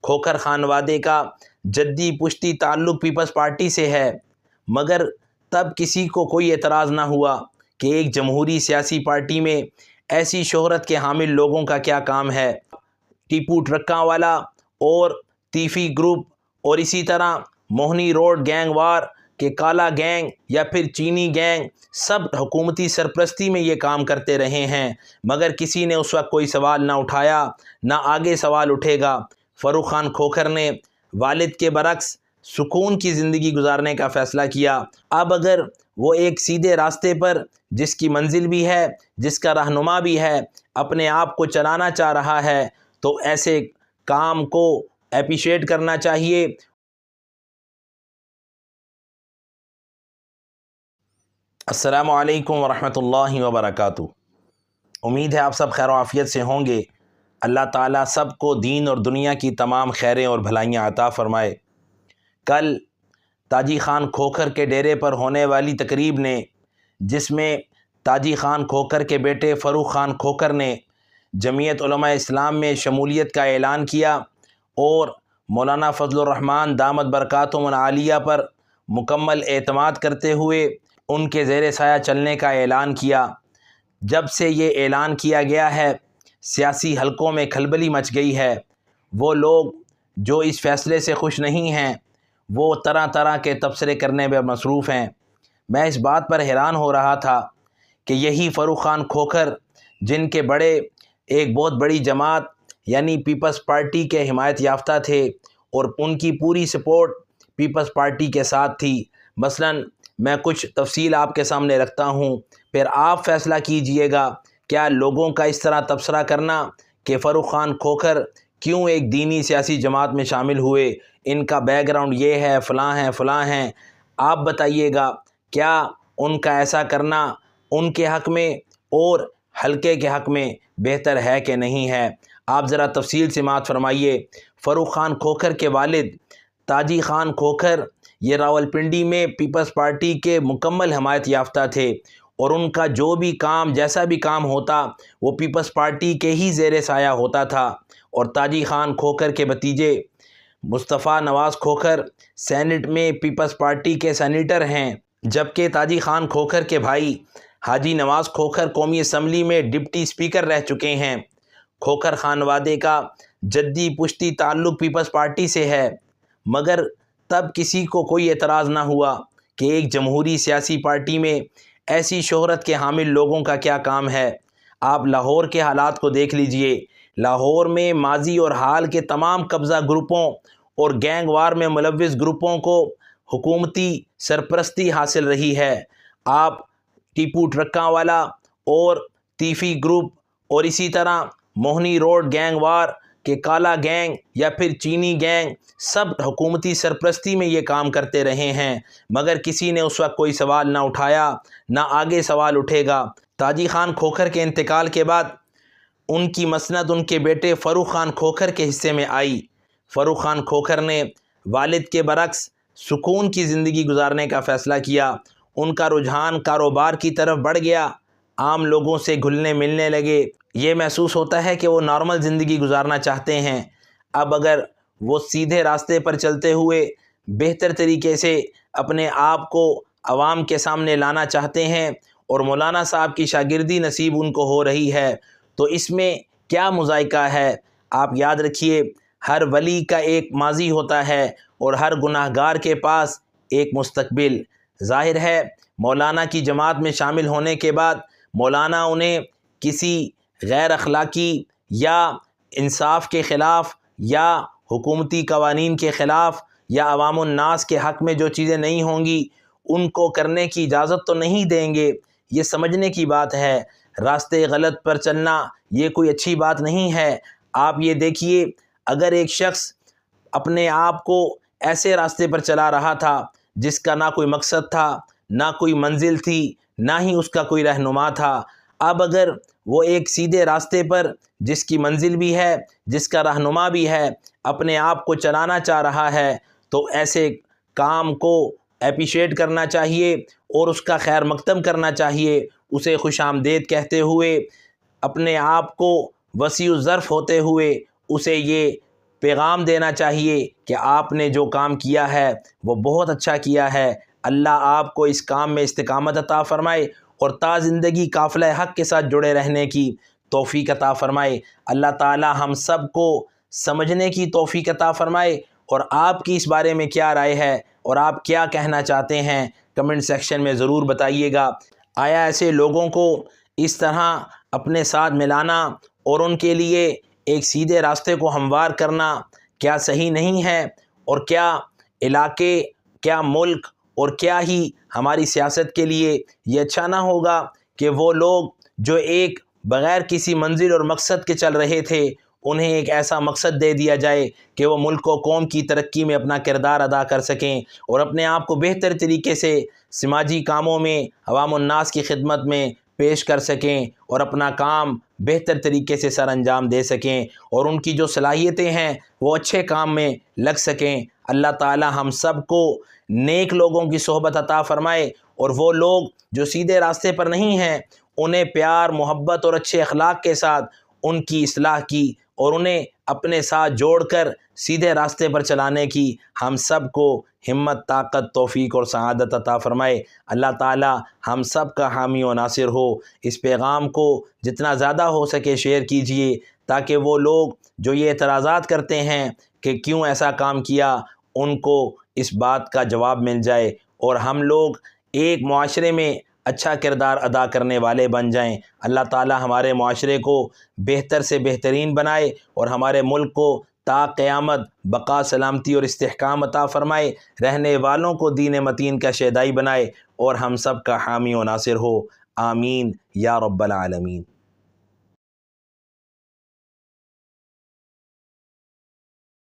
کھوکھر خانوادے کا جدی پشتی تعلق پیپلز پارٹی سے ہے، مگر تب کسی کو کوئی اعتراض نہ ہوا کہ ایک جمہوری سیاسی پارٹی میں ایسی شہرت کے حامل لوگوں کا کیا کام ہے۔ ٹیپو ٹرکاں والا اور تیفی گروپ اور اسی طرح موہنی روڈ گینگ وار کے کالا گینگ یا پھر چینی گینگ سب حکومتی سرپرستی میں یہ کام کرتے رہے ہیں، مگر کسی نے اس وقت کوئی سوال نہ اٹھایا، نہ آگے سوال اٹھے گا۔ فاروق خان کھوکھر نے والد کے برعکس سکون کی زندگی گزارنے کا فیصلہ کیا۔ اب اگر وہ ایک سیدھے راستے پر جس کی منزل بھی ہے، جس کا رہنما بھی ہے، اپنے آپ کو چلانا چاہ رہا ہے تو ایسے کام کو اپریشیٹ کرنا چاہیے۔ السلام علیکم ورحمۃ اللہ وبرکاتہ۔ امید ہے آپ سب خیر و عافیت سے ہوں گے۔ اللہ تعالیٰ سب کو دین اور دنیا کی تمام خیریں اور بھلائیاں عطا فرمائے۔ کل تاجی خان کھوکھر کے ڈیرے پر ہونے والی تقریب نے، جس میں تاجی خان کھوکھر کے بیٹے فاروق خان کھوکھر نے جمعیت علماء اسلام میں شمولیت کا اعلان کیا اور مولانا فضل الرحمن دامت برکاتہم العالیہ پر مکمل اعتماد کرتے ہوئے ان کے زیر سایہ چلنے کا اعلان کیا۔ جب سے یہ اعلان کیا گیا ہے سیاسی حلقوں میں کھلبلی مچ گئی ہے۔ وہ لوگ جو اس فیصلے سے خوش نہیں ہیں وہ طرح طرح کے تبصرے کرنے میں مصروف ہیں۔ میں اس بات پر حیران ہو رہا تھا کہ یہی فاروق خان کھوکھر جن کے بڑے ایک بہت بڑی جماعت یعنی پیپلز پارٹی کے حمایت یافتہ تھے اور ان کی پوری سپورٹ پیپلز پارٹی کے ساتھ تھی۔ مثلاً میں کچھ تفصیل آپ کے سامنے رکھتا ہوں، پھر آپ فیصلہ کیجئے گا کیا لوگوں کا اس طرح تبصرہ کرنا کہ فاروق خان کھوکھر کیوں ایک دینی سیاسی جماعت میں شامل ہوئے، ان کا بیک گراؤنڈ یہ ہے، فلاں ہیں، آپ بتائیے گا کیا ان کا ایسا کرنا ان کے حق میں اور حلقے کے حق میں بہتر ہے کہ نہیں ہے؟ آپ ذرا تفصیل سے سماعت فرمائیے۔ فاروق خان کھوکھر کے والد تاجی خان کھوکھر یہ راولپنڈی میں پیپلز پارٹی کے مکمل حمایت یافتہ تھے اور ان کا جو بھی کام جیسا بھی کام ہوتا وہ پیپلز پارٹی کے ہی زیر سایہ ہوتا تھا۔ اور تاجی خان کھوکھر کے بھتیجے مصطفیٰ نواز کھوکھر سینٹ میں پیپلز پارٹی کے سینیٹر ہیں، جبکہ تاجی خان کھوکھر کے بھائی حاجی نواز کھوکھر قومی اسمبلی میں ڈپٹی اسپیکر رہ چکے ہیں۔ کھوکھر خانوادے کا جدی پشتی تعلق پیپلز پارٹی سے ہے، مگر تب کسی کو کوئی اعتراض نہ ہوا کہ ایک جمہوری سیاسی پارٹی میں ایسی شہرت کے حامل لوگوں کا کیا کام ہے۔ آپ لاہور کے حالات کو دیکھ لیجئے۔ لاہور میں ماضی اور حال کے تمام قبضہ گروپوں اور گینگ وار میں ملوث گروپوں کو حکومتی سرپرستی حاصل رہی ہے۔ آپ ٹیپو ٹرکاں والا اور تیفی گروپ اور اسی طرح موہنی روڈ گینگ وار کے کالا گینگ یا پھر چینی گینگ سب حکومتی سرپرستی میں یہ کام کرتے رہے ہیں، مگر کسی نے اس وقت کوئی سوال نہ اٹھایا، نہ آگے سوال اٹھے گا۔ تاجی خان کھوکھر کے انتقال کے بعد ان کی مسند ان کے بیٹے فاروق خان کھوکھر کے حصے میں آئی۔ فاروق خان کھوکھر نے والد کے برعکس سکون کی زندگی گزارنے کا فیصلہ کیا۔ ان کا رجحان کاروبار کی طرف بڑھ گیا، عام لوگوں سے گھلنے ملنے لگے۔ یہ محسوس ہوتا ہے کہ وہ نارمل زندگی گزارنا چاہتے ہیں۔ اب اگر وہ سیدھے راستے پر چلتے ہوئے بہتر طریقے سے اپنے آپ کو عوام کے سامنے لانا چاہتے ہیں اور مولانا صاحب کی شاگردی نصیب ان کو ہو رہی ہے تو اس میں کیا مذائقہ ہے؟ آپ یاد رکھیے ہر ولی کا ایک ماضی ہوتا ہے اور ہر گناہ گار کے پاس ایک مستقبل۔ ظاہر ہے مولانا کی جماعت میں شامل ہونے کے بعد مولانا انہیں کسی غیر اخلاقی یا انصاف کے خلاف یا حکومتی قوانین کے خلاف یا عوام الناس کے حق میں جو چیزیں نہیں ہوں گی ان کو کرنے کی اجازت تو نہیں دیں گے۔ یہ سمجھنے کی بات ہے، راستے غلط پر چلنا یہ کوئی اچھی بات نہیں ہے۔ آپ یہ دیکھیے اگر ایک شخص اپنے آپ کو ایسے راستے پر چلا رہا تھا جس کا نہ کوئی مقصد تھا، نہ کوئی منزل تھی، نہ ہی اس کا کوئی رہنما تھا، اب اگر وہ ایک سیدھے راستے پر جس کی منزل بھی ہے، جس کا رہنما بھی ہے، اپنے آپ کو چلانا چاہ رہا ہے تو ایسے کام کو اپریشیٹ کرنا چاہیے اور اس کا خیر مقدم کرنا چاہیے، اسے خوش آمدید کہتے ہوئے، اپنے آپ کو وسیع الظرف ہوتے ہوئے اسے یہ پیغام دینا چاہیے کہ آپ نے جو کام کیا ہے وہ بہت اچھا کیا ہے، اللہ آپ کو اس کام میں استقامت عطا فرمائے اور تا زندگی قافلہ حق کے ساتھ جڑے رہنے کی توفیق عطا فرمائے۔ اللہ تعالی ہم سب کو سمجھنے کی توفیق عطا فرمائے۔ اور آپ کی اس بارے میں کیا رائے ہے اور آپ کیا کہنا چاہتے ہیں کمنٹ سیکشن میں ضرور بتائیے گا۔ آیا ایسے لوگوں کو اس طرح اپنے ساتھ ملانا اور ان کے لیے ایک سیدھے راستے کو ہموار کرنا کیا صحیح نہیں ہے؟ اور کیا علاقے، کیا ملک اور کیا ہی ہماری سیاست کے لیے یہ اچھا نہ ہوگا کہ وہ لوگ جو ایک بغیر کسی منزل اور مقصد کے چل رہے تھے، انہیں ایک ایسا مقصد دے دیا جائے کہ وہ ملک و قوم کی ترقی میں اپنا کردار ادا کر سکیں اور اپنے آپ کو بہتر طریقے سے سماجی کاموں میں عوام الناس کی خدمت میں پیش کر سکیں اور اپنا کام بہتر طریقے سے سر انجام دے سکیں اور ان کی جو صلاحیتیں ہیں وہ اچھے کام میں لگ سکیں۔ اللہ تعالی ہم سب کو نیک لوگوں کی صحبت عطا فرمائے اور وہ لوگ جو سیدھے راستے پر نہیں ہیں انہیں پیار، محبت اور اچھے اخلاق کے ساتھ ان کی اصلاح کی اور انہیں اپنے ساتھ جوڑ کر سیدھے راستے پر چلانے کی ہم سب کو ہمت، طاقت، توفیق اور سعادت عطا فرمائے۔ اللہ تعالی ہم سب کا حامی و ناصر ہو۔ اس پیغام کو جتنا زیادہ ہو سکے شیئر کیجئے تاکہ وہ لوگ جو یہ اعتراضات کرتے ہیں کہ کیوں ایسا کام کیا، ان کو اس بات کا جواب مل جائے اور ہم لوگ ایک معاشرے میں اچھا کردار ادا کرنے والے بن جائیں۔ اللہ تعالی ہمارے معاشرے کو بہتر سے بہترین بنائے اور ہمارے ملک کو تا قیامت بقا، سلامتی اور استحکام عطا فرمائے، رہنے والوں کو دین متین کا شیدائی بنائے اور ہم سب کا حامی و ناصر ہو۔ آمین یا رب العالمین۔